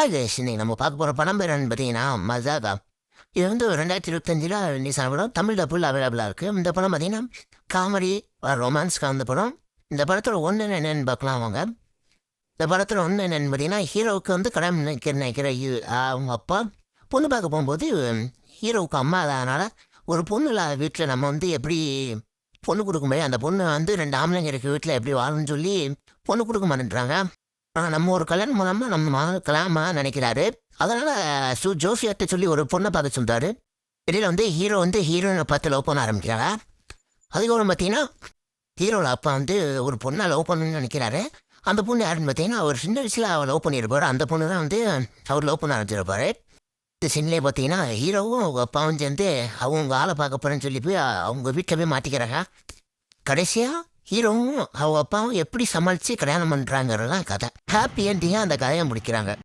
அது இன்னைக்கு நம்ம பார்க்க போகிற படம் பேர் என்னன்னு பார்த்தீங்கன்னா மஜாதா. இது வந்து 2025 ரிலீஸ் ஆன படம். தமிழ் டபுள் அவைலபிளாக இருக்குது. இந்த படம் பார்த்தீங்கன்னா காமெடி ரொமான்ஸ் கலந்த படம். இந்த படத்தோட ஒன்று என்னென்னு பார்க்கலாம் அவங்க. இந்த படத்தில் ஒன்று என்னென்னு பார்த்தீங்கன்னா ஹீரோவுக்கு வந்து கடன் நினைக்கிற அவங்க அப்பா பொண்ணு பார்க்க போகும்போது ஹீரோவுக்கு அம்மா அதனால் ஒரு பொண்ணு இல்லாத வீட்டில் நம்ம வந்து எப்படி பொண்ணு கொடுக்க முடியும், அந்த பொண்ணு வந்து 2 ஆம்பளைங்க இருக்க வீட்டில் எப்படி வாழணும்னு சொல்லி பொண்ணு கொடுக்க மாட்டேன்றாங்க. நம்ம ஒரு கல்யாணம் மூலமாக நம்ம மகன் கல்யாணமாக நினைக்கிறாரு. அதனால் ஜோசியர்கிட்ட சொல்லி ஒரு பொண்ணை பார்க்க சொல்கிறாரு. இடையில வந்து ஹீரோ வந்து ஹீரோயினை பார்த்து லவ் பண்ண ஆரம்பிக்கிறாங்க. அதுக்கப்புறம் பார்த்தீங்கன்னா ஹீரோட அப்பா வந்து ஒரு பொண்ணை லவ் பண்ணணும்னு நினைக்கிறாரு. அந்த பொண்ணு யாருன்னு பார்த்தீங்கன்னா அவர் சின்ன வயசில் அவர் லவ் பண்ணியிருப்பார். அந்த பொண்ணு தான் வந்து அவர் லவ் பண்ண ஆரம்பிச்சிருப்பாரு. இந்த சீன்லேயே பார்த்தீங்கன்னா ஹீரோவும் அவங்க அப்பாவும் சேர்ந்து அவங்க ஆளை பார்க்க போகிறேன்னு சொல்லி போய் அவங்க வீட்டில் போய் மாட்டிக்கிறாங்க. கடைசியாக ஹீரோவும் அவங்க அப்பாவும் எப்படி சமாளித்து கல்யாணம் பண்ணுறாங்கிறது தான் கதை. ஹாப்பி என்டிங்காக அந்த கதையை முடிக்கிறாங்க.